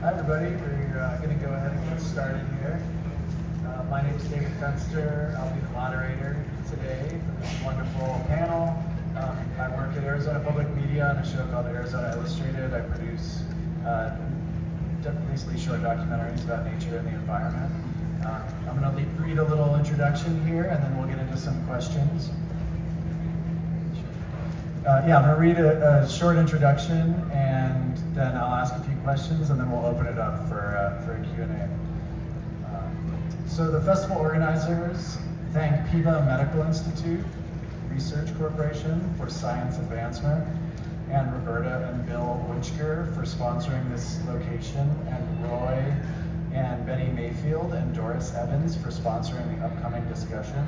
Hi everybody, we're going to go ahead and get started here. My name is David Fenster. I'll be the moderator today for this wonderful panel. I work at Arizona Public Media on a show called Arizona Illustrated. I produce basically short documentaries about nature and the environment. I'm going to read a little introduction here and then we'll get into some questions. I'm going to read a short introduction and then I'll ask a few questions and then we'll open it up for a Q&A. So the festival organizers thank PIBA Medical Institute Research Corporation for science advancement and Roberta and Bill Witchker for sponsoring this location, and Roy and Benny Mayfield and Doris Evans for sponsoring the upcoming discussion.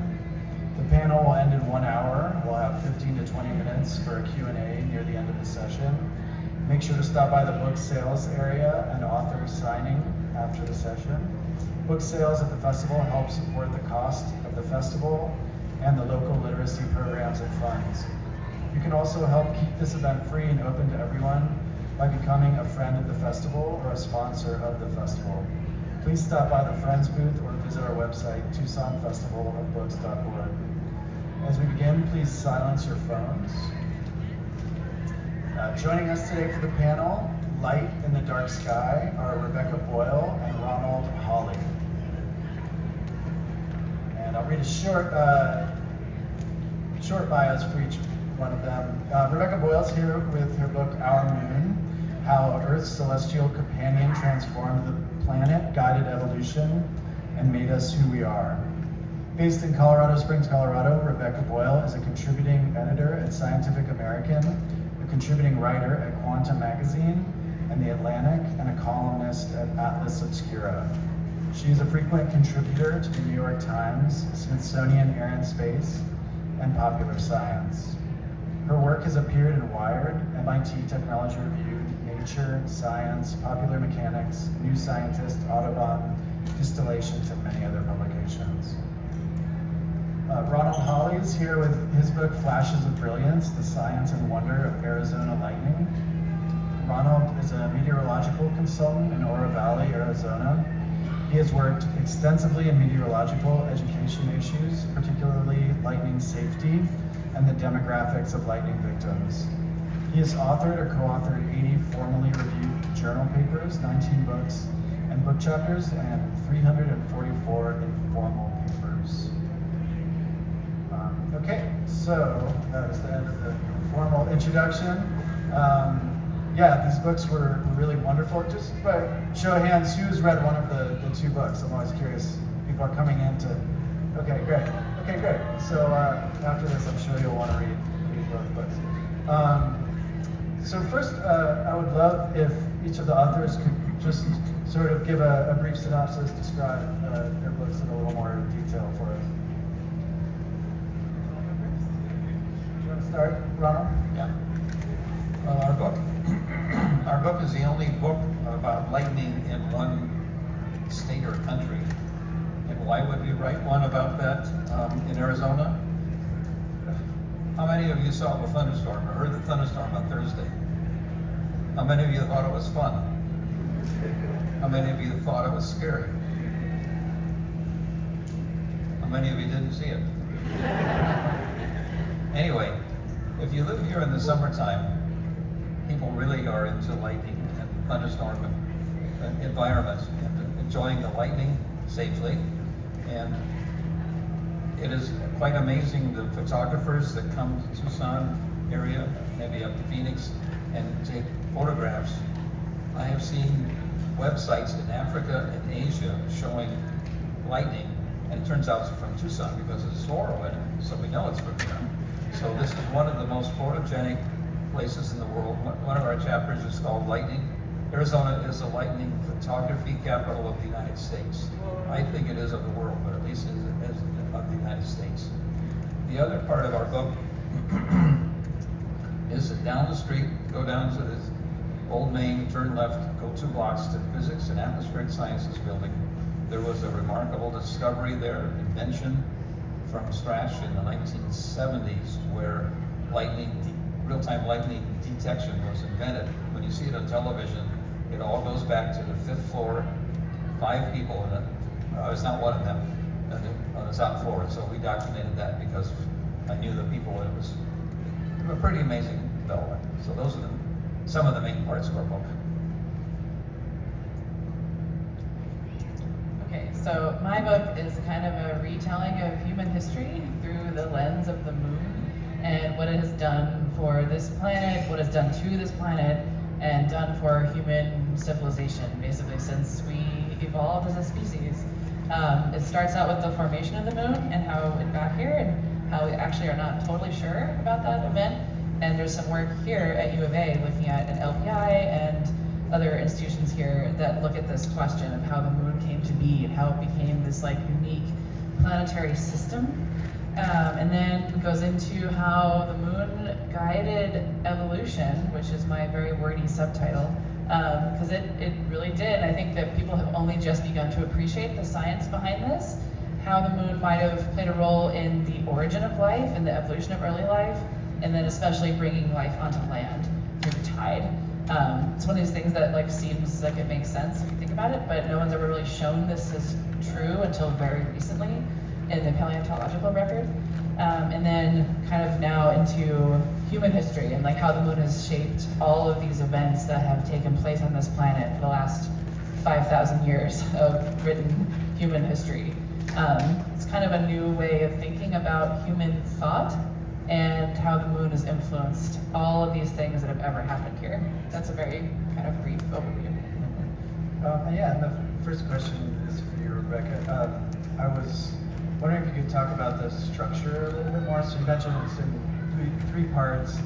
The panel will end in 1 hour. We'll have 15 to 20 minutes for a Q&A near the end of the session. Make sure to stop by the book sales area and author signing after the session. Book sales at the festival help support the cost of the festival and the local literacy programs and funds. You can also help keep this event free and open to everyone by becoming a friend of the festival or a sponsor of the festival. Please stop by the Friends booth or visit our website, TucsonFestivalofBooks.org. As we begin, please silence your phones. Joining us today for the panel, Light in the Dark Sky, are Rebecca Boyle and Ronald Holle. And I'll read a short bios for each one of them. Rebecca Boyle's here with her book, Our Moon, How Earth's Celestial Companion Transformed the Planet, Guided Evolution, and Made Us Who We Are. Based in Colorado Springs, Colorado, Rebecca Boyle is a contributing editor at Scientific American, a contributing writer at Quantum Magazine and The Atlantic, and a columnist at Atlas Obscura. She is a frequent contributor to the New York Times, Smithsonian Air and Space, and Popular Science. Her work has appeared in Wired, MIT Technology Review, Nature, Science, Popular Mechanics, New Scientist, Audubon, Distillations, and many other publications. Ronald Holle is here with his book, Flashes of Brilliance, The Science and Wonder of Arizona Lightning. Ronald is a meteorological consultant in Oro Valley, Arizona. He has worked extensively in meteorological education issues, particularly lightning safety and the demographics of lightning victims. He has authored or co-authored 80 formally reviewed journal papers, 19 books and book chapters, and 344 informal papers. Okay, so that was the end of the formal introduction. These books were really wonderful. Just by show of hands, who's read one of the two books? I'm always curious. People are coming in to, okay, great. So after this, I'm sure you'll want to read both books. So first, I would love if each of the authors could just sort of give a brief synopsis, describe their books in a little more detail for us. Do you want to start, Ronald? Yeah. Our book is the only book about lightning in one state or country. And why would we write one about that in Arizona? How many of you saw the thunderstorm or heard the thunderstorm on Thursday? How many of you thought it was fun? How many of you thought it was scary? How many of you didn't see it? Anyway, if you live here in the summertime, people really are into lightning and thunderstorm environments and enjoying the lightning safely. And it is quite amazing the photographers that come to Tucson area, maybe up to Phoenix, and take photographs. I have seen websites in Africa and Asia showing lightning, and it turns out it's from Tucson because it's floral in it, so we know it's from here. So this is one of the most photogenic places in the world. One of our chapters is called Lightning. Arizona is the lightning photography capital of the United States. I think it is of the world, but at least it is of the United States. The other part of our book is that down the street, go down to this Old Main, turn left, go 2 blocks to Physics and Atmospheric Sciences building. There was a remarkable discovery there, invention from scratch in the 1970s, where real-time lightning detection was invented. When you see it on television, It all goes back to the 5th floor, 5 people in it. I was not one of them on the top floor, so we documented that because I knew the people. It was a pretty amazing development. So those are some of the main parts of our book. Okay, so my book is kind of a retelling of human history through the lens of the moon and what it has done for this planet, what it's done to this planet, and done for human civilization, basically, since we evolved as a species. It starts out with the formation of the moon and how it got here, and how we actually are not totally sure about that event. And there's some work here at U of A looking at an LPI and other institutions here that look at this question of how the moon came to be and how it became this like unique planetary system. And then goes into how the moon guided evolution, which is my very wordy subtitle, because it really did. I think that people have only just begun to appreciate the science behind this, how the moon might have played a role in the origin of life and the evolution of early life, and then especially bringing life onto land through the tide. It's one of these things that like seems like it makes sense if you think about it, but no one's ever really shown this is true until very recently in the paleontological record. And then kind of now into human history and like how the moon has shaped all of these events that have taken place on this planet for the last 5,000 years of written human history. It's kind of a new way of thinking about human thought and how the moon has influenced all of these things that have ever happened here. That's a very kind of brief overview. Yeah, and the first question is for you, Rebecca. I was wondering if you could talk about the structure a little bit more. So you mentioned it's in three parts,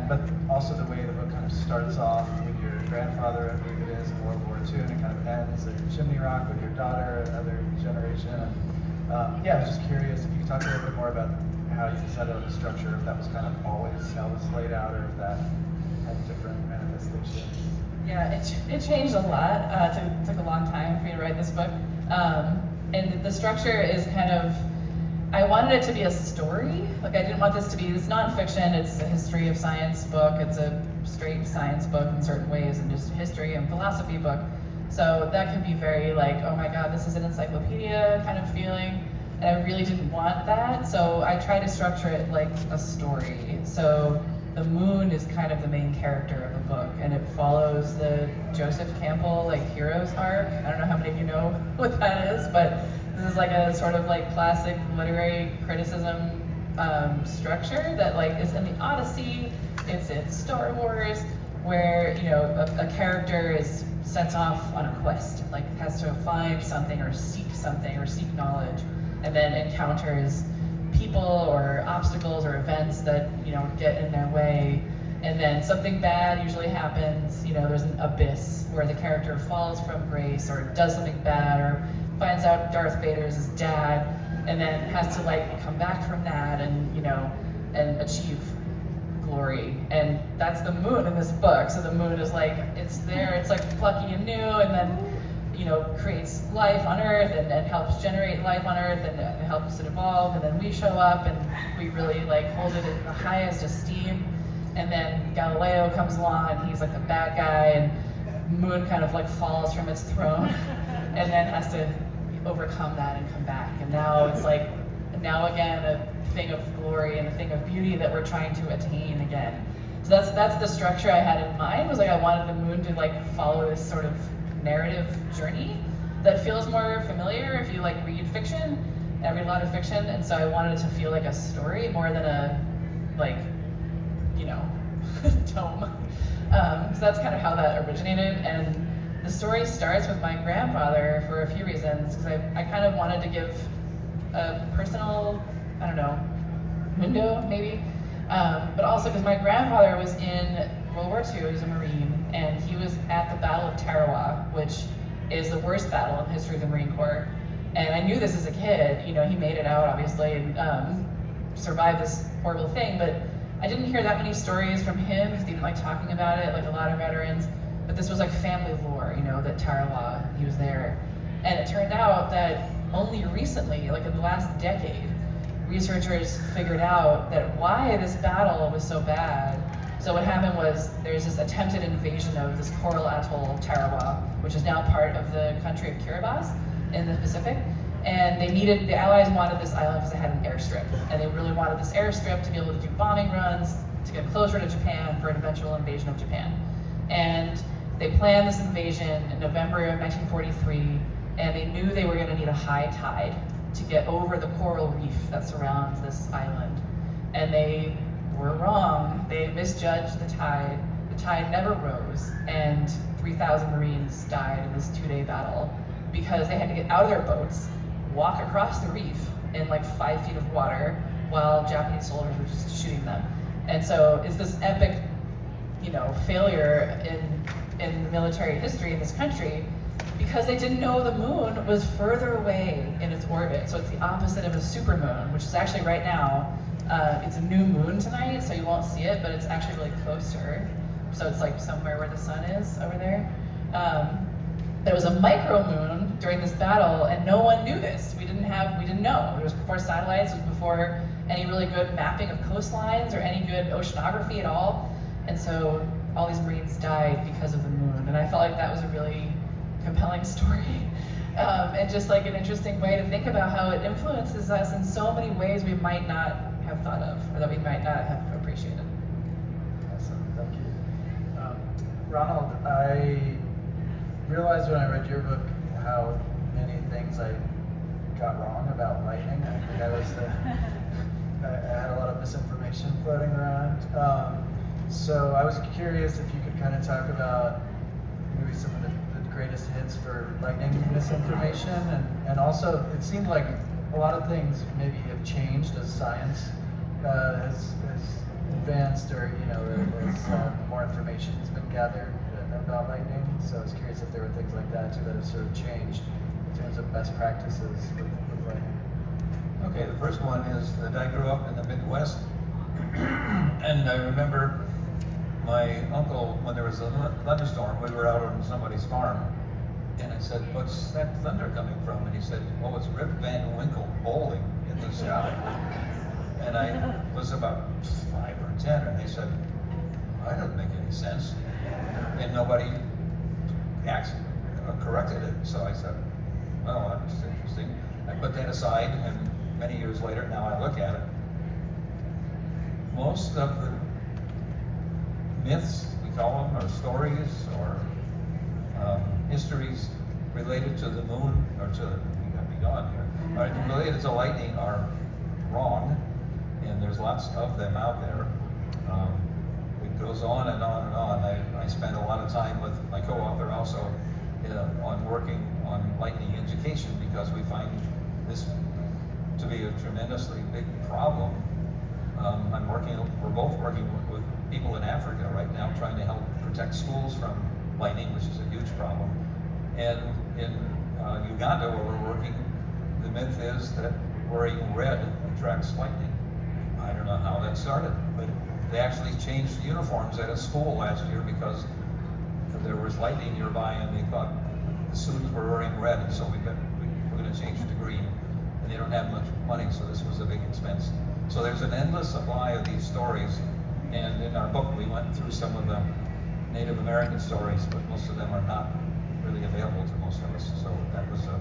but also the way the book kind of starts off with your grandfather, I believe it is, in World War II, and it kind of ends at Chimney Rock with your daughter, another generation. And yeah, I was just curious if you could talk a little bit more about how you decided on the structure, if that was kind of always how it was laid out, or if that had different manifestations. Yeah, it changed a lot. It took a long time for me to write this book. And the structure is kind of, I wanted it to be a story. Like I didn't want this to be, it's nonfiction, it's a history of science book, it's a straight science book in certain ways, and just history and philosophy book. So that can be very like, oh my God, this is an encyclopedia kind of feeling. And I really didn't want that, so I tried to structure it like a story. So the moon is kind of the main character of the book, and it follows the Joseph Campbell like hero's arc. I don't know how many of you know what that is, but this is like a sort of like classic literary criticism structure that like is in the Odyssey, it's in Star Wars, where you know a character sets off on a quest, like has to find something or seek knowledge, and then encounters people or obstacles or events that you know get in their way, and then something bad usually happens. You know, there's an abyss where the character falls from grace or does something bad or finds out Darth Vader is his dad, and then has to like come back from that and you know and achieve glory. And that's the moon in this book. So the moon is like it's there, it's like plucky and new, and then you know, creates life on Earth and helps generate life on Earth and helps it evolve, and then we show up and we really like hold it in the highest esteem, and then Galileo comes along and he's like the bad guy, and moon kind of like falls from its throne and then has to overcome that and come back, and now it's like now again a thing of glory and a thing of beauty that we're trying to attain again. So that's the structure I had in mind, was like I wanted the moon to like follow this sort of narrative journey that feels more familiar if you like read fiction. I read a lot of fiction, and so I wanted it to feel like a story more than a like you know tome. So that's kind of how that originated, and the story starts with my grandfather for a few reasons, because I kind of wanted to give a personal, I don't know, window maybe, but also because my grandfather was in World War II, he was a Marine, and he was at the Battle of Tarawa, which is the worst battle in the history of the Marine Corps. And I knew this as a kid, you know, he made it out obviously and survived this horrible thing, but I didn't hear that many stories from him because he didn't like talking about it, like a lot of veterans. But this was like family lore, you know, that Tarawa, he was there. And it turned out that only recently, like in the last decade, researchers figured out that why this battle was so bad So what happened was there's this attempted invasion of this coral atoll, Tarawa, which is now part of the country of Kiribati in the Pacific. And the Allies wanted this island because it had an airstrip. And they really wanted this airstrip to be able to do bombing runs, to get closer to Japan for an eventual invasion of Japan. And they planned this invasion in November of 1943, and they knew they were gonna need a high tide to get over the coral reef that surrounds this island. And they were wrong. They misjudged the tide. The tide never rose, and 3,000 Marines died in this 2-day battle because they had to get out of their boats, walk across the reef in like 5 feet of water while Japanese soldiers were just shooting them. And so it's this epic, failure in military history in this country because they didn't know the moon was further away in its orbit. So it's the opposite of a supermoon, which is actually right now, it's a new moon tonight, so you won't see it, but it's actually really close to Earth. So it's like somewhere where the sun is over there. There was a micro moon during this battle, and no one knew this. We didn't know. It was before satellites, it was before any really good mapping of coastlines or any good oceanography at all. And so all these Marines died because of the moon. And I felt like that was a really compelling story. And just like an interesting way to think about how it influences us in so many ways we might not have thought of, or that we might not have appreciated. Awesome, thank you. Ronald, I realized when I read your book how many things I got wrong about lightning. I think I had a lot of misinformation floating around. So I was curious if you could kind of talk about maybe some of the greatest hits for lightning misinformation, and also it seemed like a lot of things maybe have changed as science has advanced, or as more information has been gathered about lightning. So I was curious if there were things like that too that have sort of changed in terms of best practices with lightning. Okay, the first one is that I grew up in the Midwest, and I remember my uncle, when there was a thunderstorm, we were out on somebody's farm, and I said, "What's that thunder coming from?" And he said, "Oh, it's Rip Van Winkle bowling in the sky." And I was about 5 or 10, and they said, "That doesn't make any sense." And nobody corrected it. So I said, "Well, that's interesting." I put that aside, and many years later, now I look at it. Most of the myths, we call them, or stories, or histories related to the moon, or to, you got me gone here, related to lightning are wrong, and there's lots of them out there. It goes on and on and on. I spend a lot of time with my co-author also on working on lightning education, because we find this to be a tremendously big problem. We're both working with people in Africa right now, trying to help protect schools from lightning, which is a huge problem. And in Uganda, where we're working, the myth is that wearing red attracts lightning. I don't know how that started, but they actually changed uniforms at a school last year because there was lightning nearby, and they thought the students were wearing red, and so we're going to change it to green. And they don't have much money, so this was a big expense. So there's an endless supply of these stories, and in our book we went through some of the Native American stories, but most of them are not really available to most of us, so that was a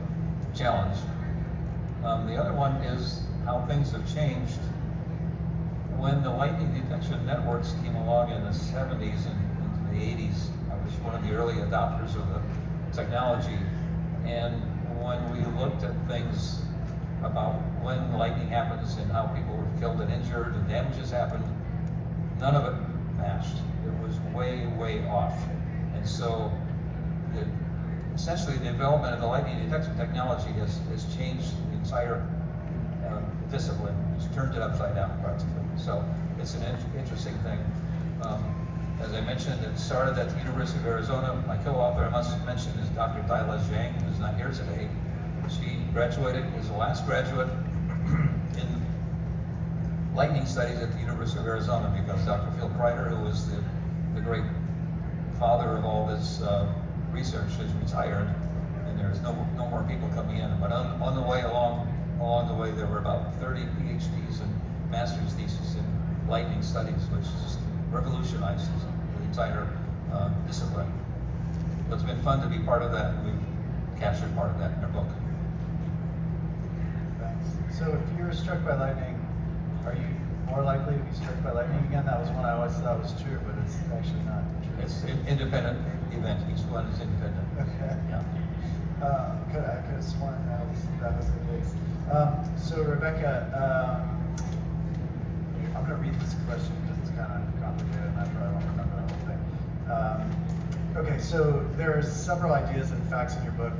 challenge. The other one is how things have changed. When the lightning detection networks came along in the 70s and into the 80s, I was one of the early adopters of the technology, and when we looked at things about when lightning happens and how people were killed and injured and damages happened, none of it matched. It was way, way off. And so essentially the development of the lightning detection technology has changed the entire discipline. It's turned it upside down practically. So it's an interesting thing. As I mentioned, it started at the University of Arizona. My co-author, I must mention, is Dr. Daila Zhang, who's not here today. She graduated, is the last graduate in lightning studies at the University of Arizona, because Dr. Phil Kreider, who was the great father of all this research, is retired, and there's no more people coming in. But on the way along the way, there were about 30 PhDs and master's theses in lightning studies, which is just revolutionized the entire discipline. But it's been fun to be part of that, and we've captured part of that in our book. Thanks. So if you were struck by lightning, are you more likely to be struck by lightning again? That was one I always thought was true, but it's actually not true. It's an independent event. Each one is independent. Okay. Yeah. I could have sworn that was the case. So Rebecca, I'm going to read this question because it's kind of complicated and I probably won't remember the whole thing. Okay, so there's several ideas and facts in your book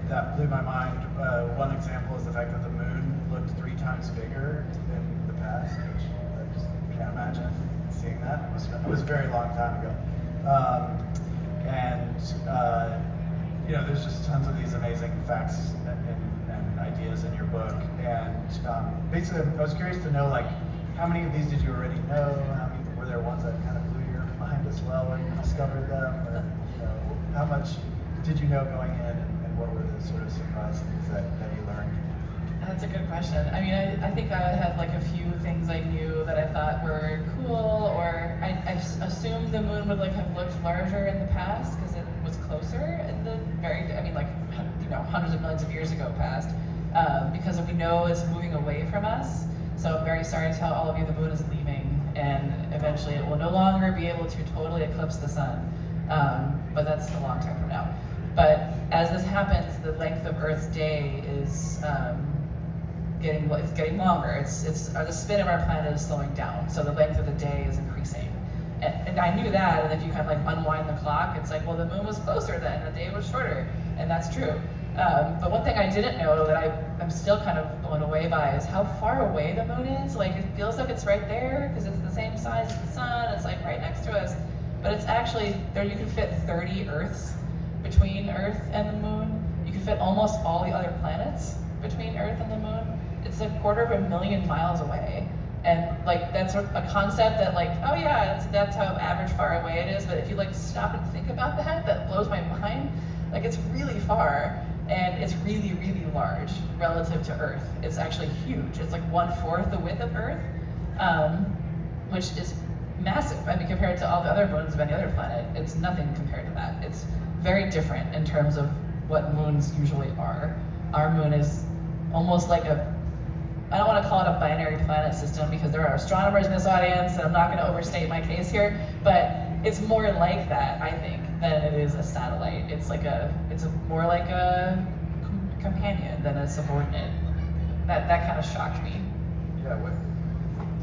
that blew my mind. One example is the fact that the moon looked 3 times bigger in the past, which I just can't imagine seeing that. It was a very long time ago. There's just tons of these amazing facts and ideas in your book. And basically, I was curious to know, like, how many of these did you already know? How many were there ones that kind of blew your mind as well when you discovered them? Or, how much did you know going in, and what were the sort of surprise things that you learned? That's a good question. I mean, I think I had like a few things I knew that I thought were cool, or I assumed the moon would like have looked larger in the past because it was closer in the hundreds of millions of years ago past, because we know it's moving away from us. So I'm very sorry to tell all of you the moon is leaving, and eventually it will no longer be able to totally eclipse the sun. But that's a long time from now. But as this happens, the length of Earth's day is getting longer. The spin of our planet is slowing down, so the length of the day is increasing. And I knew that, and if you kind of like unwind the clock, it's like, well, the moon was closer then, the day was shorter, and that's true. But one thing I didn't know that I'm still kind of blown away by is how far away the moon is. Like, it feels like it's right there because it's the same size as the sun. It's like right next to us, but it's actually there. You can fit 30 Earths between Earth and the moon. You can fit almost all the other planets between Earth and the moon. It's 250,000 miles away. And like that's a concept that like, oh yeah, that's how average far away it is. But if you like stop and think about that blows my mind. Like, it's really far, and it's really, really large relative to Earth. It's actually huge. It's like 1/4 the width of Earth, which is massive. I mean, compared to all the other moons of any other planet, it's nothing compared to that. It's very different in terms of what moons usually are. Our moon is almost like I don't want to call it a binary planet system because there are astronomers in this audience, and I'm not going to overstate my case here, but it's more like that, I think, than it is a satellite. It's more like a companion than a subordinate. That kind of shocked me. Yeah,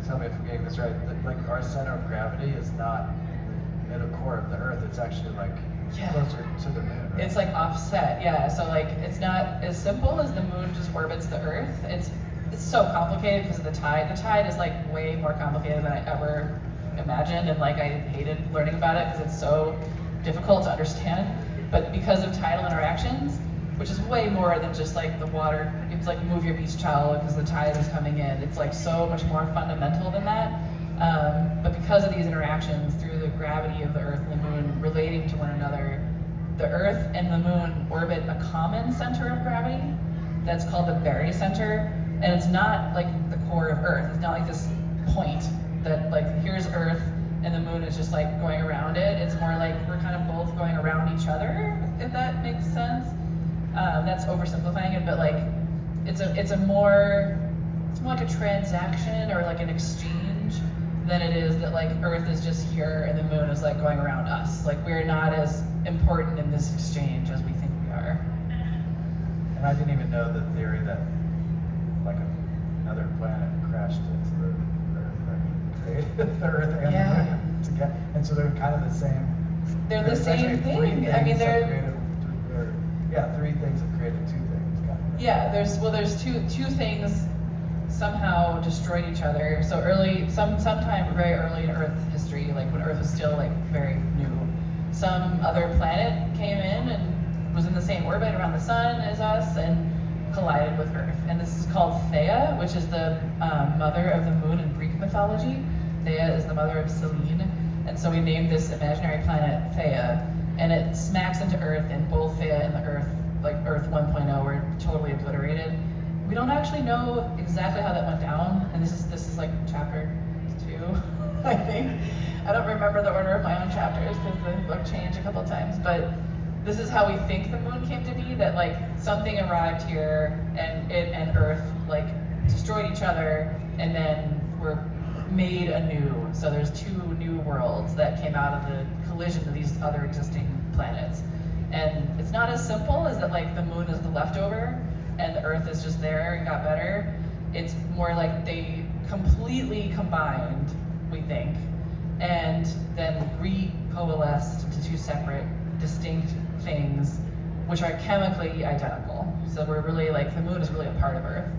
tell me if I'm getting this right. Like, our center of gravity is not in the middle core of the Earth. It's actually like closer to the moon. Right? It's like offset, yeah. So like, it's not as simple as the moon just orbits the Earth. It's so complicated because of the tide. The tide is like way more complicated than I ever imagined, and like I hated learning about it because it's so difficult to understand. But because of tidal interactions, which is way more than just like the water, it's like move your beach towel because the tide is coming in. It's like so much more fundamental than that. But because of these interactions through the gravity of the Earth and the moon relating to one another, the Earth and the moon orbit a common center of gravity that's called the barycenter. And it's not like the core of Earth. It's not like this point that like here's Earth and the moon is just like going around it. It's more like we're kind of both going around each other, if that makes sense. That's oversimplifying it, but like it's more like a transaction or like an exchange than it is that like Earth is just here and the moon is like going around us. Like, we're not as important in this exchange as we think we are. And I didn't even know the theory that like another planet crashed into the Earth, created the Earth and the moon together, and so they're kind of the same. They're the same thing. I mean, three things have created two things. Kind of. Yeah, there's two things somehow destroyed each other. So sometime very early in Earth history, like when Earth was still like very new, some other planet came in and was in the same orbit around the sun as us and collided with Earth. And this is called Theia, which is the mother of the moon in Greek mythology. Theia is the mother of Selene. And so we named this imaginary planet Theia. And it smacks into Earth, and both Theia and the Earth, like Earth 1.0, were totally obliterated. We don't actually know exactly how that went down, and this is like chapter 2 I think. I don't remember the order of my own chapters because the book changed a couple of times, but this is how we think the moon came to be, that like something arrived here and it and Earth like destroyed each other and then were made anew. So there's two new worlds that came out of the collision of these other existing planets. And it's not as simple as that like the moon is the leftover and the Earth is just there and got better. It's more like they completely combined, we think, and then re-coalesced into two separate, distinct things, which are chemically identical. So we're really like, the moon is really a part of Earth.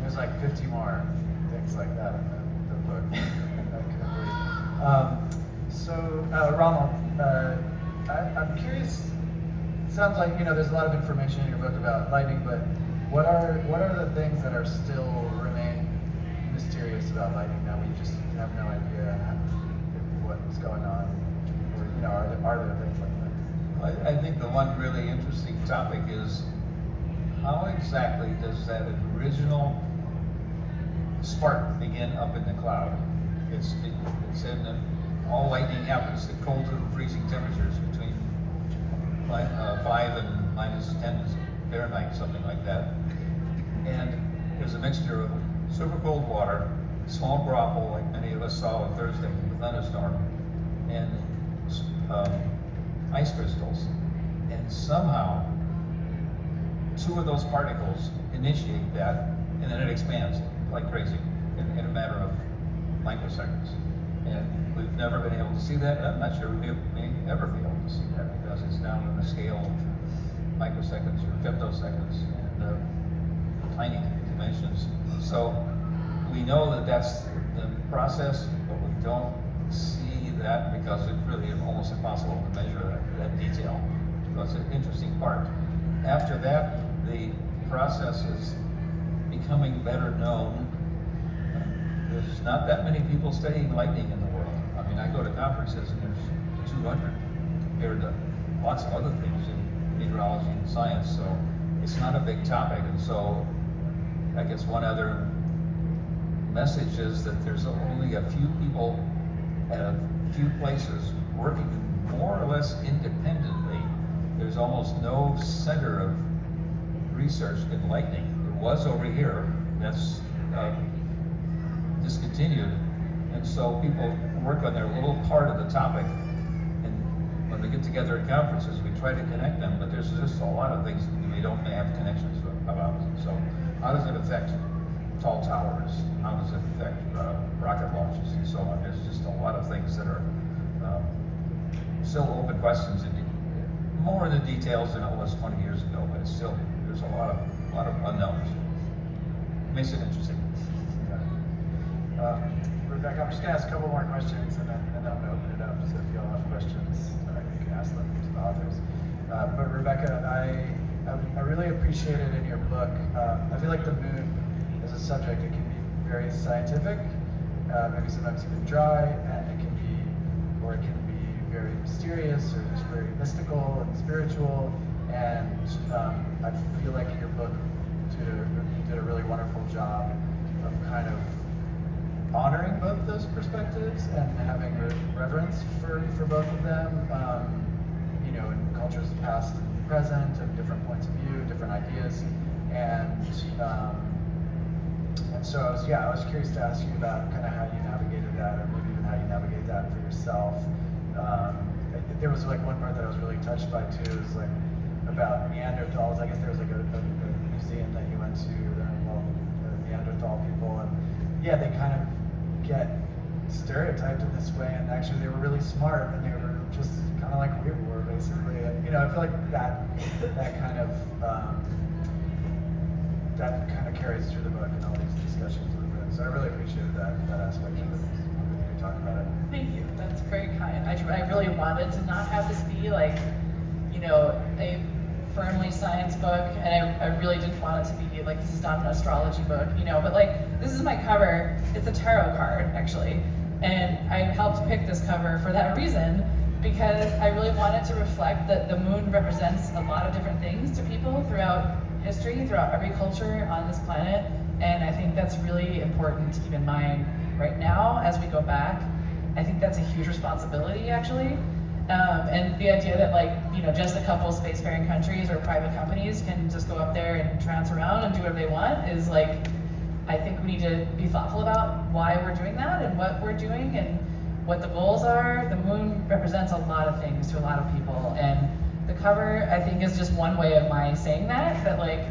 There's like 50 more things like that in the book. Ronald, I'm curious. Sounds like there's a lot of information in your book about lightning, but what are the things that are still remain mysterious about lightning that we just have no idea what's going on, or are there things like that? I think the one really interesting topic is how exactly does that original spark begin up in the cloud? It's in all lightning happens at cold to freezing temperatures between 5 and minus 10 Fahrenheit, something like that. And there's a mixture of super cold water, small droplet like many of us saw on Thursday in the thunderstorm, and ice crystals. And somehow, two of those particles initiate that, and then it expands like crazy in a matter of microseconds. And we've never been able to see that. I'm not sure we may ever be able to see that because it's down on the scale of microseconds or femtoseconds and tiny dimensions. So we know that that's the process, but we don't see that because it's really almost impossible to measure that detail. So it's an interesting part. After that, the process is becoming better known. There's not that many people studying lightning in the world. I mean, I go to conferences and there's 200 compared to lots of other things in meteorology and science, so it's not a big topic. And so I guess one other message is that there's only a few people at a few places working more or less independently. There's almost no center of research in lightning. It was over here. That's discontinued, and so people work on their little part of the topic, and when we get together at conferences we try to connect them, but there's just a lot of things we don't have connections about. So how does it affect tall towers? How does it affect rocket launches and so on? There's just a lot of things that are still open questions, and more in the details than it was 20 years ago, but it's still, there's a lot of unknowns. It makes it interesting. Rebecca, I'm just going to ask a couple more questions and then I'm going to open it up. So if you all have questions, you can ask them to the authors. But Rebecca, I really appreciated in your book, I feel like the moon is a subject that can be very scientific, maybe sometimes even dry, and it can be very mysterious or just very mystical and spiritual. And I feel like your book did a really wonderful job of kind of honoring both those perspectives and having reverence for both of them, in cultures past and present, and different points of view, different ideas, and so I was curious to ask you about kind of how you navigated that, or maybe even how you navigate that for yourself. There was like one part that I was really touched by too, is like about Neanderthals. I guess there was like a museum that you went to that involved Neanderthal people, and yeah, they kind of get stereotyped in this way, and actually they were really smart, and they were just kind of like we were basically. And I feel like that kind of carries through the book and all these discussions with it. So I really appreciated that aspect of it. You talking about it. Thank you. That's very kind. I really wanted to not have this be like, a firmly science book, and I really didn't want it to be like, this is not an astrology book, but like, this is my cover. It's a tarot card, actually, and I helped pick this cover for that reason, because I really wanted to reflect that the moon represents a lot of different things to people throughout history, throughout every culture on this planet, and I think that's really important to keep in mind right now as we go back. I think that's a huge responsibility, actually. And the idea that, like, you know, just a couple spacefaring countries or private companies can just go up there and trounce around and do whatever they want is, like, I think we need to be thoughtful about why we're doing that and what we're doing and what the goals are. The moon represents a lot of things to a lot of people, and the cover, I think, is just one way of my saying that, like,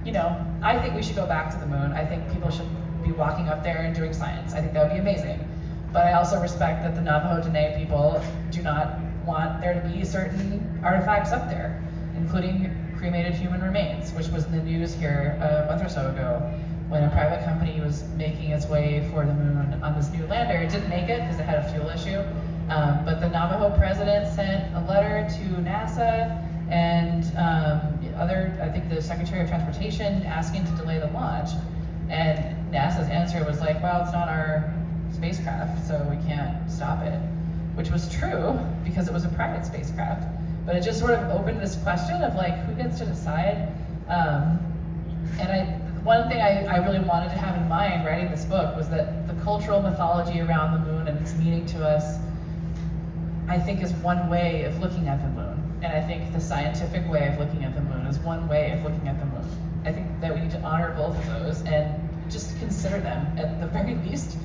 you know, I think we should go back to the moon. I think people should be walking up there and doing science. I think that would be amazing. But I also respect that the Navajo Dene people do not want there to be certain artifacts up there, including cremated human remains, which was in the news here a month or so ago when a private company was making its way for the moon on this new lander. It didn't make it because it had a fuel issue, but the Navajo president sent a letter to NASA and I think the Secretary of Transportation asking to delay the launch. And NASA's answer was like, well, it's not our spacecraft, so we can't stop it, which was true because it was a private spacecraft. But it just sort of opened this question of, like, who gets to decide? One thing I really wanted to have in mind writing this book was that the cultural mythology around the moon and its meaning to us, I think, is one way of looking at the moon. And I think the scientific way of looking at the moon is one way of looking at the moon. I think that we need to honor both of those and just consider them at the very least.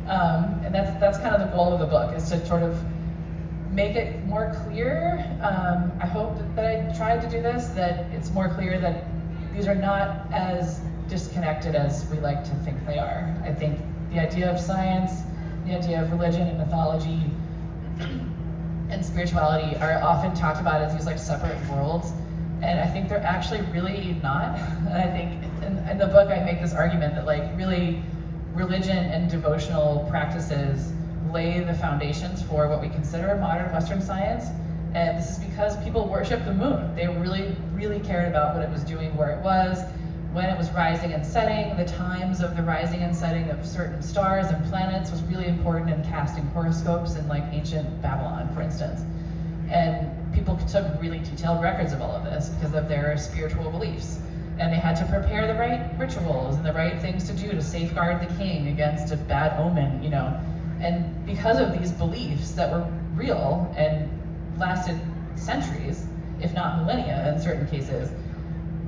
And that's kind of the goal of the book, is to sort of make it more clear. I hope that I tried to do this, that it's more clear that these are not as disconnected as we like to think they are. I think the idea of science, the idea of religion and mythology and spirituality are often talked about as these, like, separate worlds. And I think they're actually really not. And I think in the book I make this argument that, like, really religion and devotional practices lay the foundations for what we consider modern Western science. And this is because people worship the moon. They really, really cared about what it was doing, where it was, when it was rising and setting. The times of the rising and setting of certain stars and planets was really important in casting horoscopes in, like, ancient Babylon, for instance. And people took really detailed records of all of this because of their spiritual beliefs. And they had to prepare the right rituals and the right things to do to safeguard the king against a bad omen, you know. And because of these beliefs that were real and lasted centuries, if not millennia in certain cases,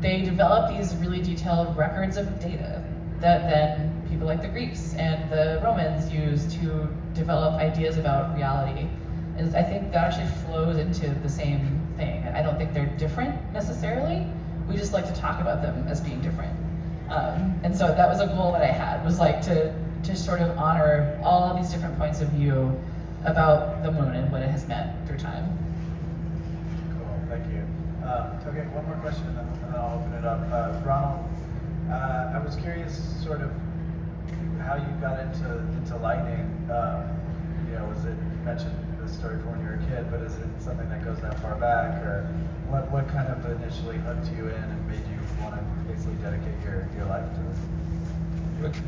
they developed these really detailed records of data that then people like the Greeks and the Romans used to develop ideas about reality. And I think that actually flows into the same thing. I don't think they're different necessarily. We just like to talk about them as being different. And so that was a goal that I had, was, like, to sort of honor all of these different points of view about the moon and what it has meant through time. Cool, thank you. Okay, one more question and then I'll open it up. Ronald, I was curious sort of how you got into lighting. You know, was it, you mentioned the story from when you were a kid, but is it something that goes that far back, or what kind of initially hooked you in and made you want to basically dedicate your life to this?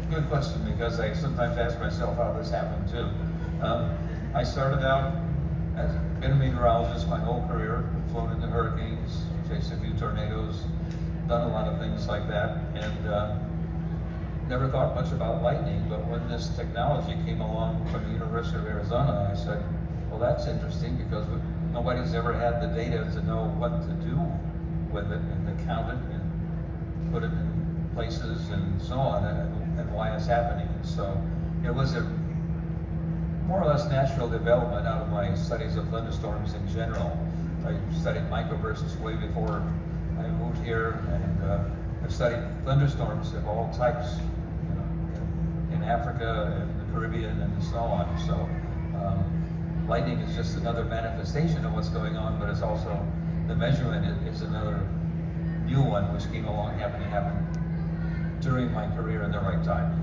Good question, because I sometimes ask myself how this happened too. I started out as been a meteorologist my whole career, flown into hurricanes, chased a few tornadoes, done a lot of things like that, and never thought much about lightning. But when this technology came along from the University of Arizona, I said, well, that's interesting, because nobody's ever had the data to know what to do with it and to count it and put it in places and so on, and why it's happening. So it was a more or less natural development out of my studies of thunderstorms in general. I studied microbursts way before I moved here, and I've studied thunderstorms of all types, you know, in Africa and the Caribbean and so on. So lightning is just another manifestation of what's going on, but it's also, the measurement is another new one which came along, happened to happen during my career in the right time.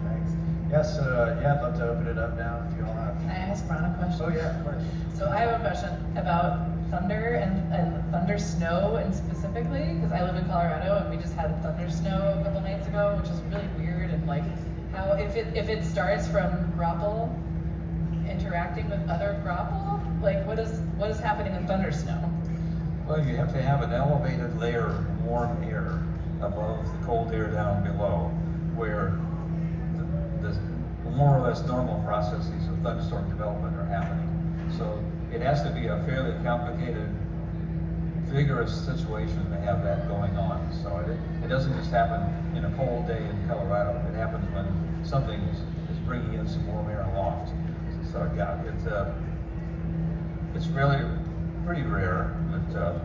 Thanks. Yes, I'd love to open it up now if you all have. Can I ask Ron a question? Oh yeah, of course. So I have a question about thunder and thunder snow, and specifically because I live in Colorado and we just had thunder snow a couple nights ago, which is really weird. And, like, how if it starts from grapple interacting with other grapple, like, what is happening in thunder snow? Well, you have to have an elevated layer of warm air above the cold air down below, where the more or less normal processes of thunderstorm development are happening. So it has to be a fairly complicated, vigorous situation to have that going on. So it doesn't just happen in a cold day in Colorado. It happens when something is bringing in some warm air aloft. So yeah, it's really pretty rare, but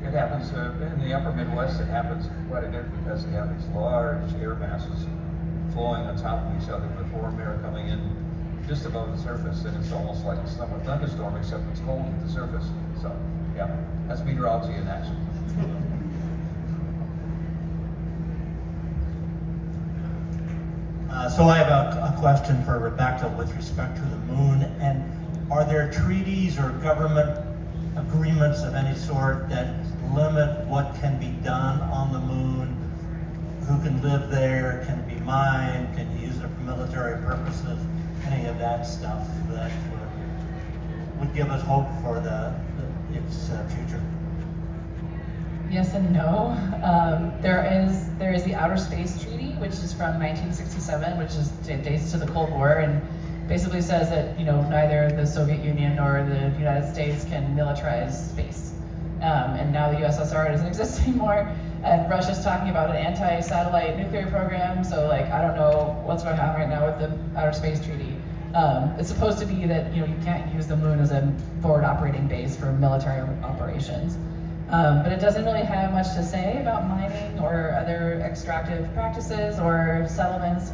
it happens in the upper Midwest. It happens quite a bit because they have these large air masses flowing on top of each other with warm air coming in just above the surface, and it's almost like a summer thunderstorm, except it's cold at the surface. So yeah, that's meteorology in action. So I have a question for Rebecca with respect to the moon. And are there treaties or government agreements of any sort that limit what can be done on the moon? Who can live there? Can it be mined? Can you use it for military purposes? Any of that stuff that would give us hope for its future? Yes and no. There is the Outer Space Treaty, which is from 1967, which dates to the Cold War, and basically says that neither the Soviet Union nor the United States can militarize space. And now the USSR doesn't exist anymore, and Russia's talking about an anti-satellite nuclear program. So I don't know what's going on right now with the Outer Space Treaty. It's supposed to be that you can't use the moon as a forward operating base for military operations. But it doesn't really have much to say about mining or other extractive practices or settlements.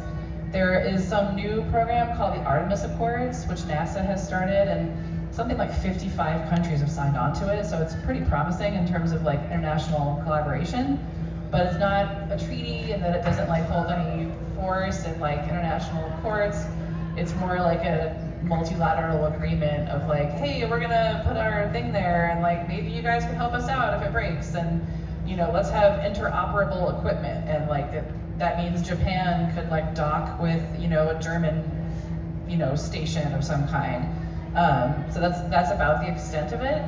There is some new program called the Artemis Accords, which NASA has started, and something like 55 countries have signed on to it. So it's pretty promising in terms of international collaboration, but it's not a treaty, and that it doesn't hold any force in international courts. It's more like a multilateral agreement of hey, we're gonna put our thing there, and maybe you guys can help us out if it breaks, and let's have interoperable equipment, and that means Japan could dock with a German station of some kind. So that's about the extent of it.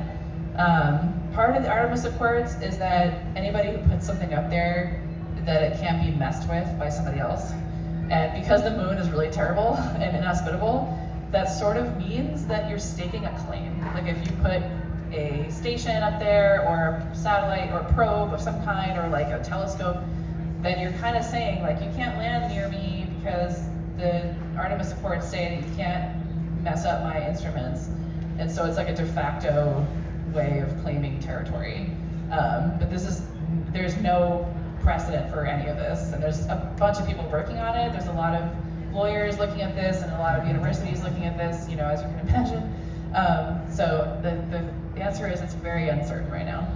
Part of the Artemis Accords is that anybody who puts something up there, that it can't be messed with by somebody else. And because the moon is really terrible and inhospitable, that sort of means that you're staking a claim. If you put a station up there, or a satellite, or a probe of some kind, or a telescope, then you're kind of saying you can't land near me because the Artemis Accords say that you can't mess up my instruments. And so it's a de facto way of claiming territory. But there's no precedent for any of this, and there's a bunch of people working on it. There's a lot of lawyers looking at this, and a lot of universities looking at this, as you can imagine. So the answer is it's very uncertain right now.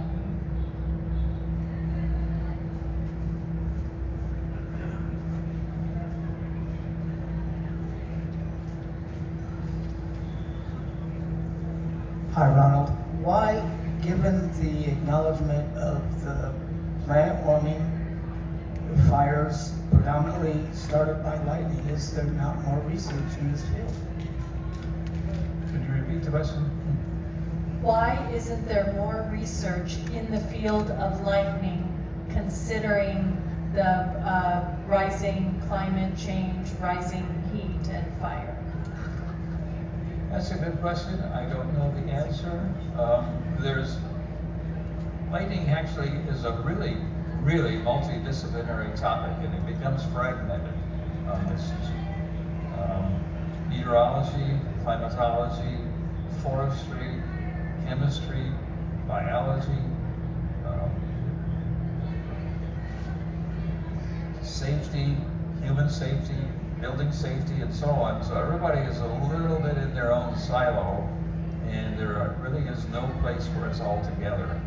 Hi, Ronald. Why, given the acknowledgement of the planet warming, the fires predominantly started by lightning, is there not more research in this field? Could you repeat the question? Why isn't there more research in the field of lightning, considering the rising climate change, rising heat and fire? That's a good question. I don't know the answer. Lightning actually is a really multidisciplinary topic, and it becomes fragmented. It's meteorology, climatology, forestry, chemistry, biology, safety, human safety, building safety, and so on. So everybody is a little bit in their own silo, and there really is no place where it's all together.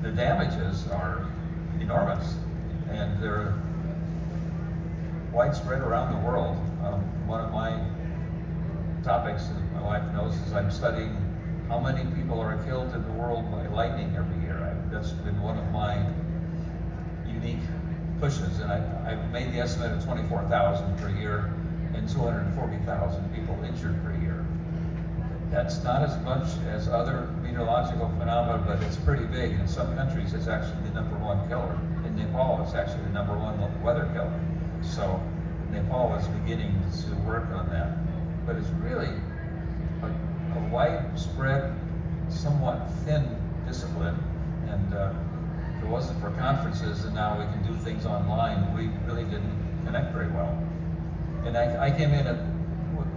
The damages are enormous, and they're widespread around the world. One of my topics, as my wife knows, is I'm studying how many people are killed in the world by lightning every year. That's been one of my unique pushes, and I've made the estimate of 24,000 per year and 240,000 people injured per year. That's not as much as other meteorological phenomena, but it's pretty big. In some countries, it's actually the #1 killer. In Nepal, it's actually the #1 weather killer. So Nepal is beginning to work on that. But it's really a widespread, somewhat thin discipline. And if it wasn't for conferences and now we can do things online, we really didn't connect very well. And I came in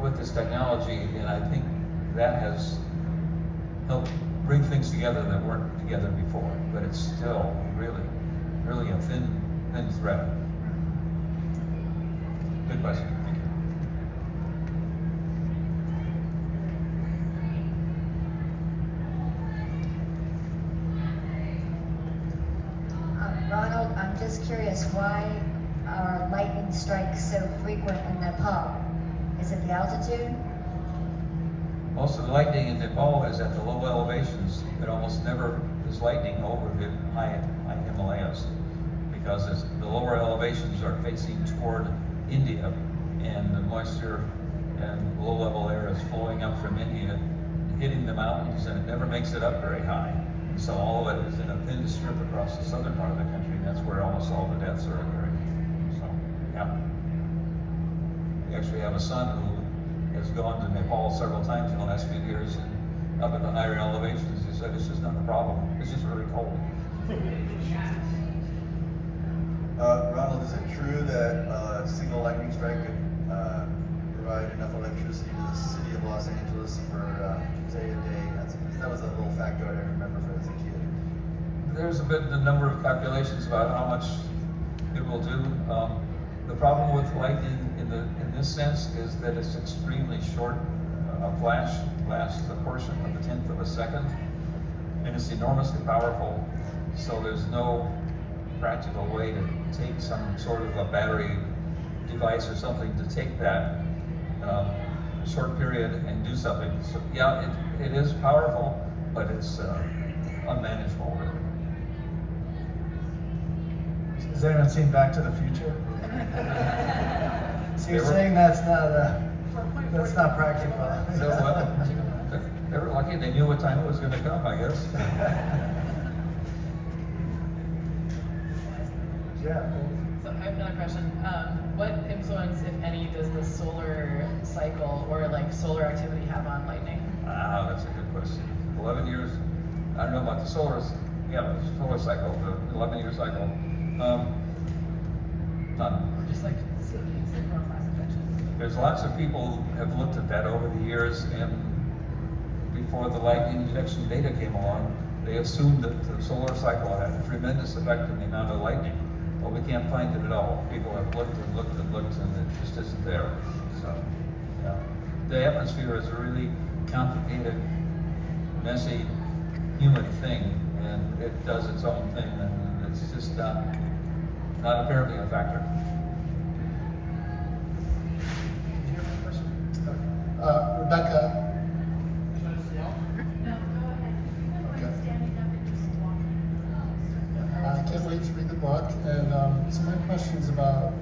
with this technology, and I think that has helped bring things together that weren't together before. But it's still really a thin thread. Good question. Thank you. Ronald, I'm just curious, why are lightning strikes so frequent in Nepal? Is it the altitude? Most of the lightning in Nepal is at the low elevations. It almost never is lightning over the high Himalayas, because the lower elevations are facing toward India, and the moisture and low-level air is flowing up from India, hitting the mountains, and it never makes it up very high. And so all of it is in a thin strip across the southern part of the country, and that's where almost all the deaths are occurring. So, yeah. We actually have a son who has gone to Nepal several times in the last few years, and up at the higher elevations, he said it's just not a problem. It's just really cold. Ronald, is it true that a single lightning strike could provide enough electricity to the city of Los Angeles for, say, a day? That was a little factoid I remember as a kid. There's a number of calculations about how much it will do. The problem with lightning in this sense is that it's extremely short. A flash lasts a portion of a tenth of a second, and it's enormously powerful. So there's no practical way to take some sort of a battery device or something to take that short period and do something. So yeah, it is powerful, but it's unmanageable. Has anyone seen Back to the Future? So you're saying that's not practical. So, well, they were lucky. They knew what time it was going to come, I guess. Yeah. So I have another question. What influence, if any, does the solar cycle or like solar activity have on lightning? Wow, that's a good question. 11 years. I don't know about the solar cycle, the 11-year cycle. None. Just like synchronous mass injection. There's lots of people who have looked at that over the years, and before the lightning injection data came along, they assumed that the solar cycle had a tremendous effect on the amount of lightning. But we can't find it at all. People have looked and looked and looked, and it just isn't there. So, yeah. The atmosphere is a really complicated, messy, human thing, and it does its own thing, and it's just not apparently a factor. Rebecca. No, go ahead. Okay. Standing up and just walking. I can't wait to read the book, and so my question's about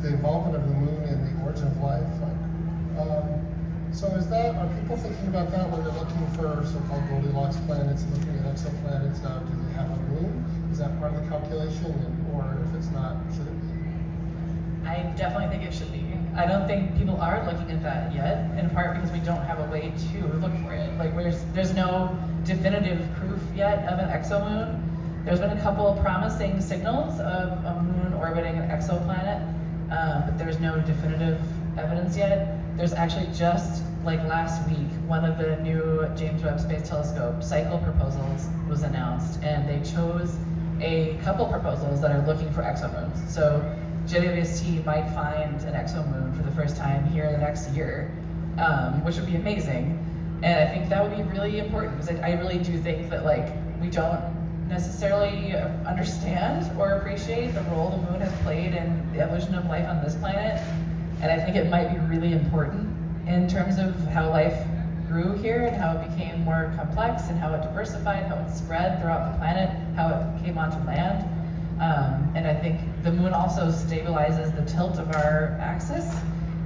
the involvement of the moon in the origin of life. So are people thinking about that when they're looking for so-called Goldilocks planets and looking at exoplanets? Now, do they have a moon? Is that part of the calculation, or if it's not, should it be? I definitely think it should be. I don't think people are looking at that yet, in part because we don't have a way to look for it. Like there's no definitive proof yet of an exomoon. There's been a couple of promising signals of a moon orbiting an exoplanet, but there's no definitive evidence yet. There's actually just like last week, one of the new James Webb Space Telescope cycle proposals was announced, and they chose a couple proposals that are looking for exomoons. So JWST might find an exomoon for the first time here in the next year, which would be amazing. And I think that would be really important, because I really do think that like we don't necessarily understand or appreciate the role the moon has played in the evolution of life on this planet. And I think it might be really important in terms of how life grew here and how it became more complex and how it diversified, how it spread throughout the planet, how it came onto land. And I think the moon also stabilizes the tilt of our axis.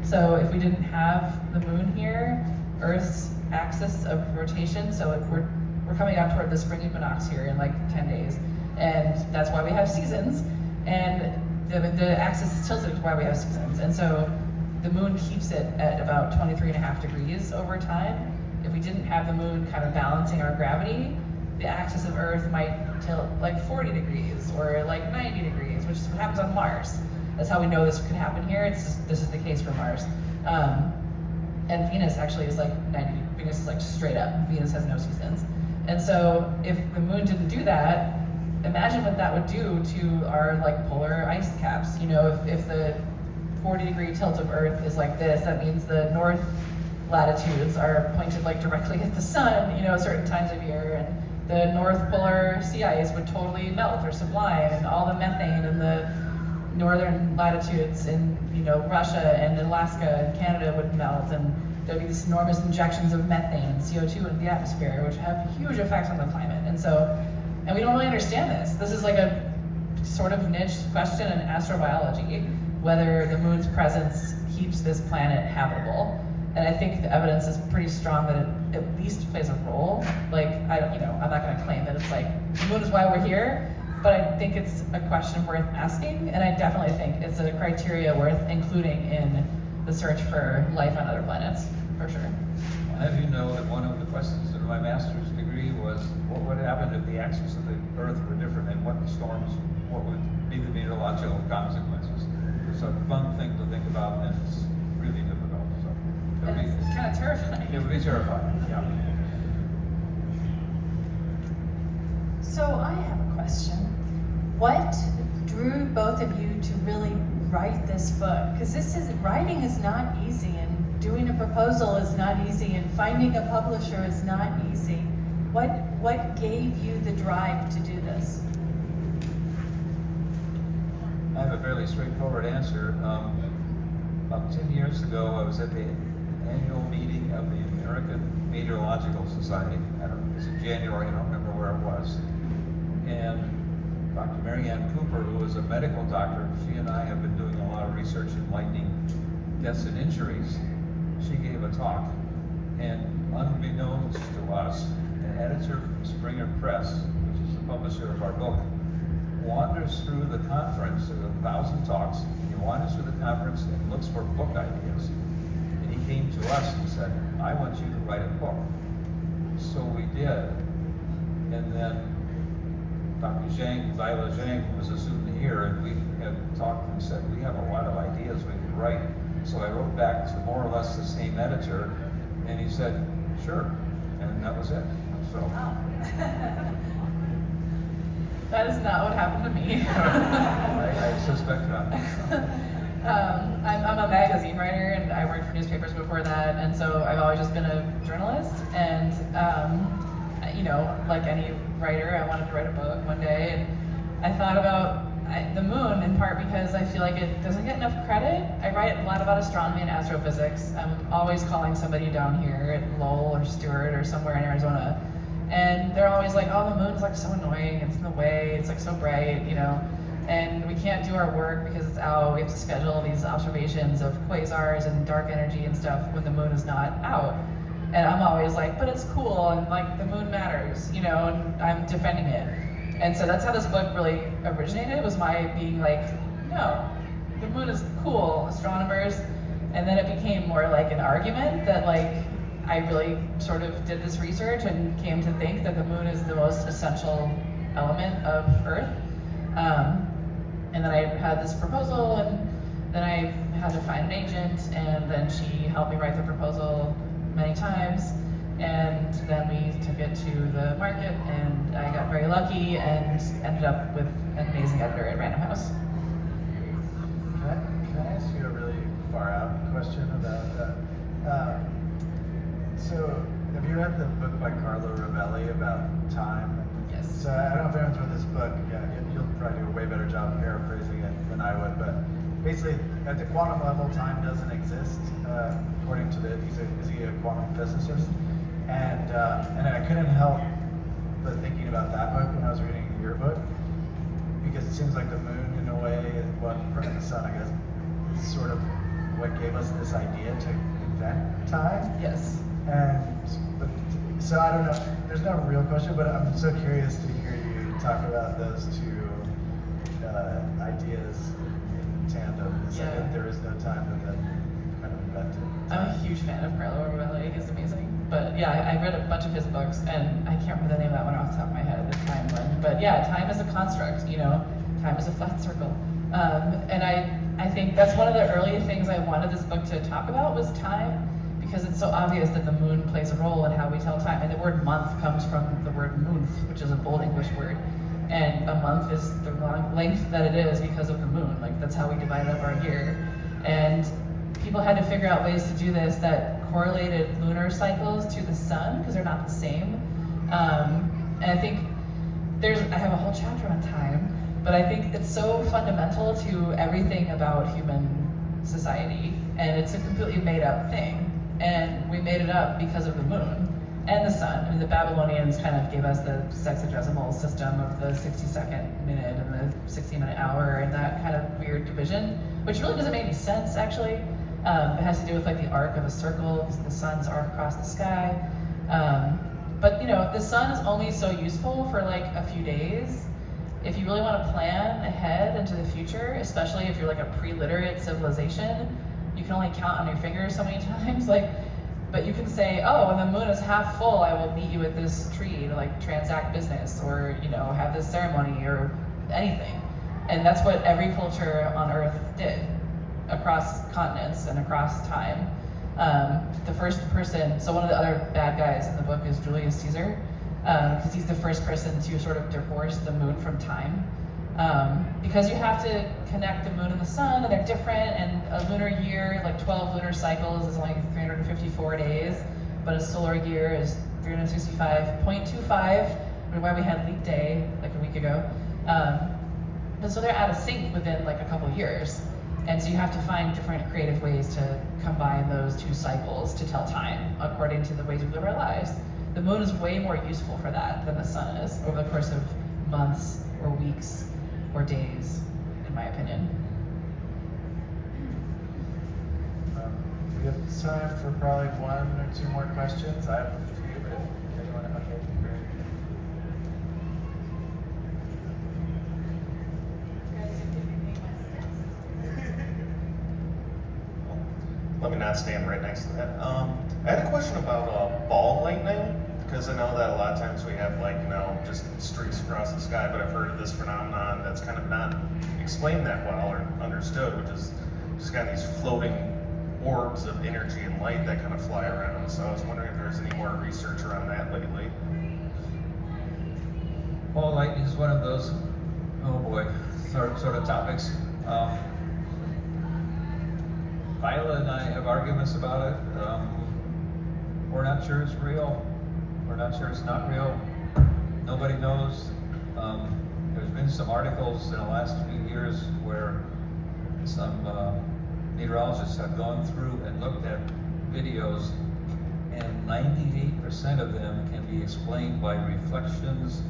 So if we didn't have the moon here, Earth's axis of rotation, so we're coming up toward the spring equinox here in like 10 days. And that's why we have seasons. And the axis is tilted to why we have seasons. And so the moon keeps it at about 23.5 degrees over time. If we didn't have the moon kind of balancing our gravity, the axis of Earth might tilt like 40 degrees or like 90 degrees, which is what happens on Mars. That's how we know this could happen here. This is the case for Mars. And Venus actually is like 90, Venus is like straight up. Venus has no seasons. And so if the moon didn't do that, imagine what that would do to our like polar ice caps. You know, if the 40-degree tilt of Earth is like this, that means the north latitudes are pointed like directly at the sun, you know, at certain times of year, and the north polar sea ice would totally melt or sublime, and all the methane in the northern latitudes in, you know, Russia and Alaska and Canada would melt, and there'd be these enormous injections of methane and CO2 into the atmosphere, which have huge effects on the climate. And we don't really understand this. This is like a sort of niche question in astrobiology, whether the moon's presence keeps this planet habitable. And I think the evidence is pretty strong that it at least plays a role. Like, I'm not gonna claim that it's like, the moon is why we're here, but I think it's a question worth asking, and I definitely think it's a criteria worth including in the search for life on other planets, for sure. As you know, that one of the questions in my master's degree was, what would happen if the axis of the Earth were different, and what would be the meteorological consequences? It's a fun thing to think about, and it's really difficult. So It's kind of terrifying. It would be terrifying, yeah. So I have a question. What drew both of you to really write this book? Because writing is not easy, and doing a proposal is not easy, and finding a publisher is not easy. What gave you the drive to do this? I have a fairly straightforward answer. About 10 years ago, I was at the annual meeting of the American Meteorological Society. It was in January, I don't remember where it was. And Dr. Mary Ann Cooper, who was a medical doctor, she and I have been doing a lot of research in lightning deaths and injuries. She gave a talk, and unbeknownst to us, an editor from Springer Press, which is the publisher of our book, wanders through the conference. There were 1,000 talks. He wanders through the conference and looks for book ideas. And he came to us and said, I want you to write a book. So we did. And then Dr. Zhang, Viola Zhang, was a student here, and we had talked and said, we have a lot of ideas we could write. So I wrote back to more or less the same editor, and he said, sure. And that was it. So. Wow. That is not what happened to me. I suspect not. I'm a magazine writer, and I worked for newspapers before that, and so I've always just been a journalist. And like any writer, I wanted to write a book one day, and I thought about the moon in part because I feel like it doesn't get enough credit. I write a lot about astronomy and astrophysics. I'm always calling somebody down here at Lowell or Stewart or somewhere in Arizona. And they're always like, oh, the moon's like so annoying, it's in the way, it's like so bright, you know, and we can't do our work because it's out. We have to schedule these observations of quasars and dark energy and stuff when the moon is not out. And I'm always like, but it's cool, and like the moon matters, you know, and I'm defending it. And so that's how this book really originated, was my being like, no, the moon is cool, astronomers. And then it became more like an argument that like, I really sort of did this research and came to think that the moon is the most essential element of Earth. And then I had this proposal, and then I had to find an agent, and then she helped me write the proposal many times. And then we took it to the market, and I got very lucky and ended up with an amazing editor at Random House. Can I ask you a really far out question about that? So, have you read the book by Carlo Rovelli about time? Yes. So I don't know if anyone's read this book. Yeah, you'll probably do a way better job paraphrasing it than I would. But basically, at the quantum level, time doesn't exist, according to is he a quantum physicist? And I couldn't help but thinking about that book when I was reading your book, because it seems like the moon, in a way, and the sun, I guess, is sort of what gave us this idea to invent time. Yes. So I don't know, there's no real question, but I'm so curious to hear you talk about those two ideas tandem. It's like Yeah. if there is no time, then kind of invented. I'm a huge fan of Carlo Rovelli. He's amazing. But yeah, I read a bunch of his books, and I can't remember the name of that one off the top of my head, the time one. But yeah, time is a construct, you know, time is a flat circle. And I think that's one of the early things I wanted this book to talk about was time, because it's so obvious that the moon plays a role in how we tell time. And the word month comes from the word moonth, which is an old English word. And a month is the length that it is because of the moon. Like, that's how we divide up our year. And people had to figure out ways to do this that correlated lunar cycles to the sun, because they're not the same. And I think I have a whole chapter on time, but I think it's so fundamental to everything about human society, and it's a completely made up thing. And we made it up because of the moon and the sun. I mean, the Babylonians kind of gave us the sexagesimal system of the 60-second minute and the 60-minute hour and that kind of weird division, which really doesn't make any sense, actually. It has to do with like the arc of a circle, because the sun's arc across the sky. But you know, the sun is only so useful for like a few days. If you really want to plan ahead into the future, especially if you're like a pre-literate civilization, you can only count on your fingers so many times. But you can say, oh, when the moon is half full, I will meet you at this tree to like transact business, or you know, have this ceremony or anything. And that's what every culture on Earth did, across continents and across time. The first person, so one of the other bad guys in the book is Julius Caesar, because he's the first person to sort of divorce the moon from time. Because you have to connect the moon and the sun, and they're different, and a lunar year, like 12 lunar cycles, is only 354 days, but a solar year is 365.25, which is why we had leap day like a week ago. And so they're out of sync within like a couple of years. And so you have to find different creative ways to combine those two cycles to tell time according to the ways we live our lives. The moon is way more useful for that than the sun is over the course of months or weeks or days, in my opinion. We have time for probably one or two more questions. I have a few, but if anyone, okay, great. Let me not stand right next to that. I had a question about ball lightning, because I know that a lot of times we have like, you know, just streaks across the sky, but I've heard of this phenomenon that's kind of not explained that well or understood, which is just kind of these floating orbs of energy and light that kind of fly around. So I was wondering if there's any more research around that lately. Ball lightning is one of those, oh boy, sort of topics. Viola and I have arguments about it. We're not sure it's real. We're not sure it's not real. Nobody knows. There's been some articles in the last few years where some meteorologists have gone through and looked at videos, and 98% of them can be explained by reflections,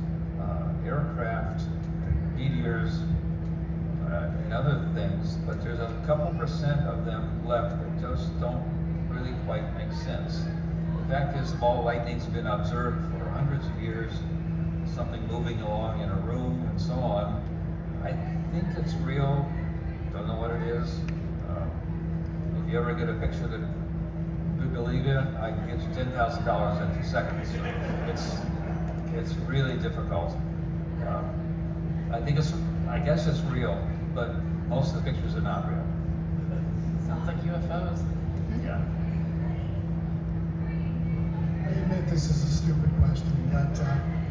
aircraft, meteors, and other things, but there's a couple percent of them left that just don't really quite make sense. The fact is, ball lightning's been observed for hundreds of years, something moving along in a room and so on. I think it's real, don't know what it is. If you ever get a picture that you believe in, I can get you $10,000 in 2 seconds. It's really difficult. I guess it's real, but most of the pictures are not real. Sounds like UFOs. Yeah. I admit this is a stupid question, but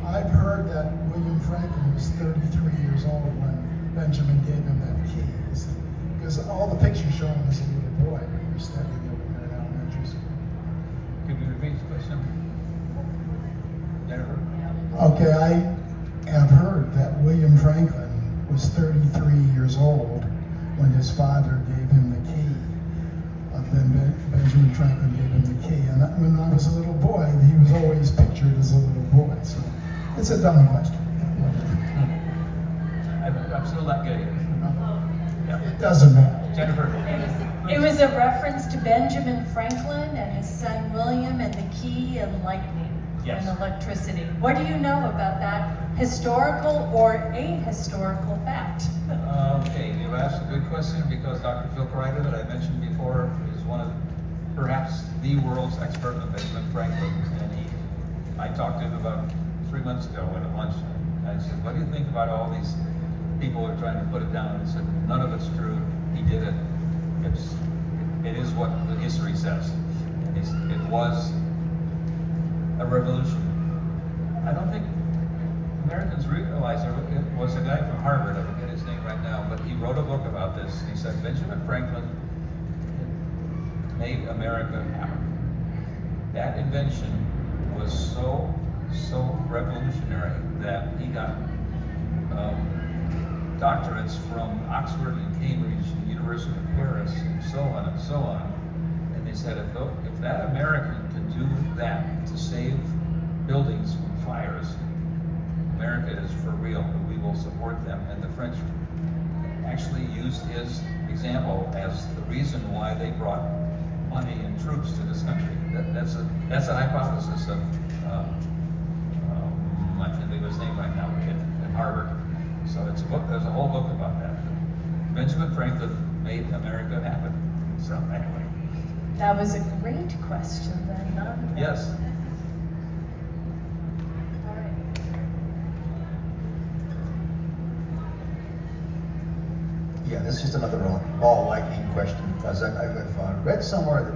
I've heard that William Franklin was 33 years old when Benjamin gave him that key. Because all the pictures show him as a little boy when you're studying over there in elementary school. Could you repeat the question, Jennifer? Okay, I have heard that William Franklin was 33 years old when his father gave him the key. Benjamin Franklin gave him the key. And when I was a little boy, he was always pictured as a little boy. So it's a dumb question. I'm still not getting it. Yeah. It doesn't matter. Jennifer? It was a reference to Benjamin Franklin and his son William and the key and lightning. Yes. and electricity. What do you know about that historical or ahistorical fact? Okay, you asked a good question because Dr. Phil Kreider, that I mentioned before, is one of perhaps the world's expert in Benjamin Franklin. And I talked to him about 3 months ago at a lunch. I said, what do you think about all these people who are trying to put it down? He said, none of it's true. He did it. It is what the history says. It was a revolution. I don't think Americans realize it was a guy from Harvard, I forget his name right now, but he wrote a book about this. He said Benjamin Franklin made America happen. That invention was so revolutionary that he got doctorates from Oxford and Cambridge and the University of Paris and so on and so on. And they said if that American could do that to save buildings from fires, America is for real, and we will support them. And the French actually used his example as the reason why they brought money and troops to this country. That's a hypothesis of, I can't think of his name right now, at Harvard. So it's a book, there's a whole book about that. Benjamin Franklin made America happen. So anyway. That was a great question then, huh? Yes. All right. Yeah, this is just another ball lightning question, because I've read somewhere that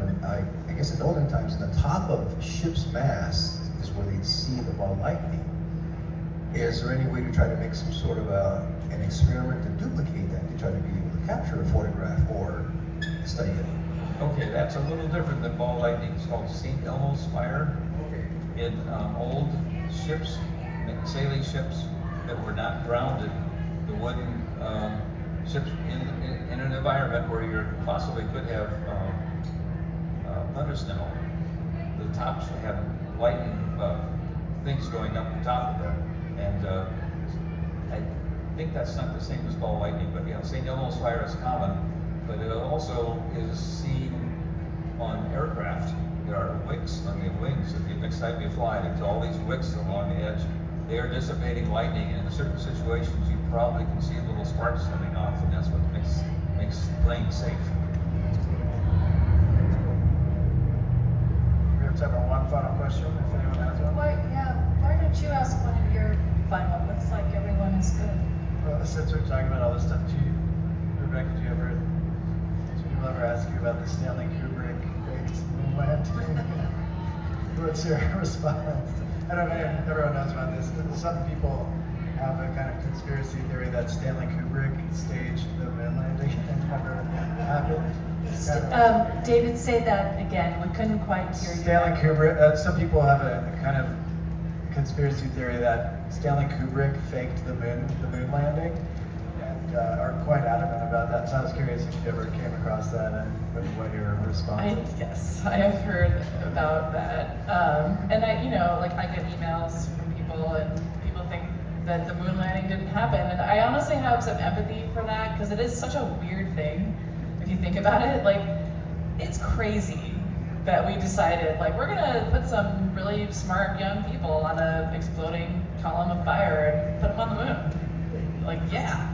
I guess in olden times, in the top of ship's mast is where they'd see the ball lightning. Is there any way to try to make some sort of an experiment to duplicate that, to try to be able to capture a photograph or study it? Okay, that's a little different than ball lightning. It's called St. Elmo's fire. In old ships, sailing ships that were not grounded, the wooden ships in an environment where you possibly could have thundersnow. The tops have lightning things going up the top of them. And I think that's not the same as ball lightning, but yeah, St. Elmo's fire is common, but it also is seen on aircraft. There are wicks on the wings. If you next time you fly, there's all these wicks along the edge. They are dissipating lightning, and in certain situations, you probably can see little sparks coming off, and that's what makes the plane safe. We have time for one final question, if anyone has one. Why don't you ask one of your final? Looks like everyone is good. Well, since we're talking about all this stuff, Rebecca, do people ever ask you about the Stanley Kubrick faked moon landing? What's your response? I don't know if everyone knows about this, but some people have a kind of conspiracy theory that Stanley Kubrick staged the moon landing and never happened. David, say that again. We couldn't quite hear you. Stanley Kubrick, some people have a kind of conspiracy theory that Stanley Kubrick faked the moon landing, and are quite adamant about that. So I was curious if you ever came across that and what your response is. Yes, I have heard about that. And I get emails from people, and people think that the moon landing didn't happen. And I honestly have some empathy for that, because it is such a weird thing. If you think about it, it's crazy that we decided, we're gonna put some really smart young people on a exploding column of fire and put them on the moon. Yeah.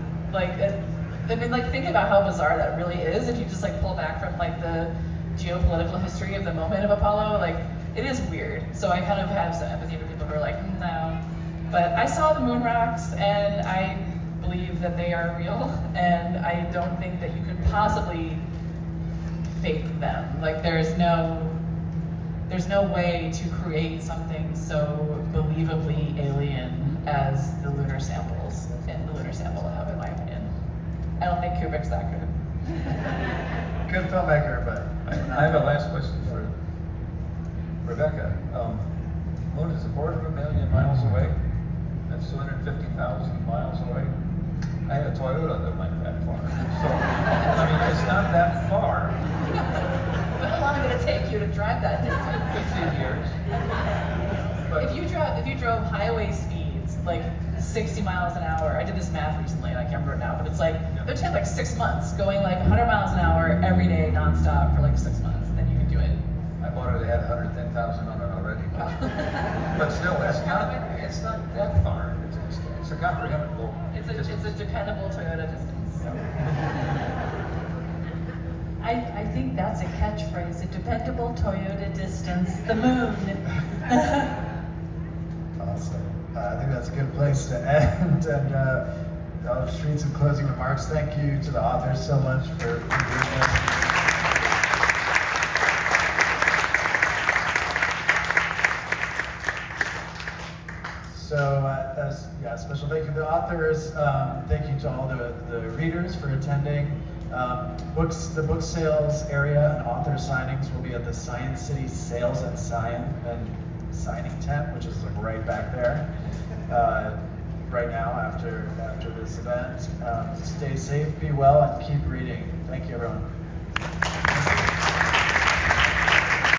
Think about how bizarre that really is if you just pull back from the geopolitical history of the moment of Apollo. It is weird. So I kind of have some empathy for people who are no. But I saw the moon rocks, and I believe that they are real, and I don't think that you could possibly fake them. There's no way to create something so believably alien as the lunar samples and the lunar sample have, in my opinion. I don't think Kubrick's that good. Good filmmaker, but I have a last question for Rebecca. Moon is 250,000 miles away. That's 250,000 miles away. I had a Toyota that went that far. So, it's not that far. How long did it take you to drive that distance? 15 years. But If you drove highway speeds, 60 miles an hour, I did this math recently and I can't remember it now, but it's it would take 6 months, going 100 miles an hour every day nonstop for 6 months, then you can do it. I've bought it, it had 110,000 on it already. But still, it's not that far. It's a comprehensible. It's a dependable Toyota distance. I think that's a catchphrase, a dependable Toyota distance, the moon. Awesome. I think that's a good place to end. And I'll just read some closing remarks. Thank you to the authors so much for doing this. So, special thank you to the authors. Thank you to all the readers for attending. The book sales area and author signings will be at the Science City Sales and Signing Tent, which is like right back there. Right now, after this event. Stay safe, be well, and keep reading. Thank you, everyone.